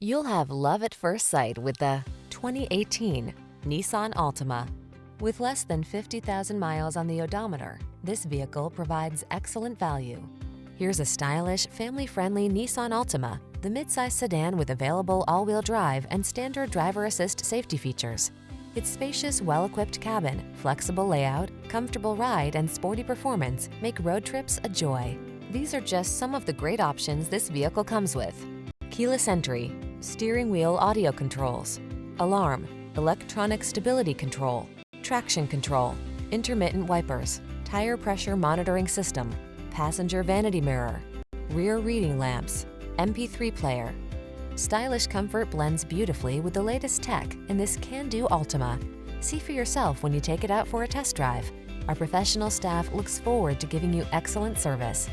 You'll have love at first sight with the 2018 Nissan Altima. With less than 50,000 miles on the odometer, this vehicle provides excellent value. Here's a stylish, family-friendly Nissan Altima, the midsize sedan with available all-wheel drive and standard driver assist safety features. Its spacious, well-equipped cabin, flexible layout, comfortable ride, and sporty performance make road trips a joy. These are just some of the great options this vehicle comes with: keyless entry, steering wheel audio controls, alarm, electronic stability control, traction control, intermittent wipers, tire pressure monitoring system, passenger vanity mirror, rear reading lamps, MP3 player. Stylish comfort blends beautifully with the latest tech in this can-do Altima. See for yourself when you take it out for a test drive. Our professional staff looks forward to giving you excellent service.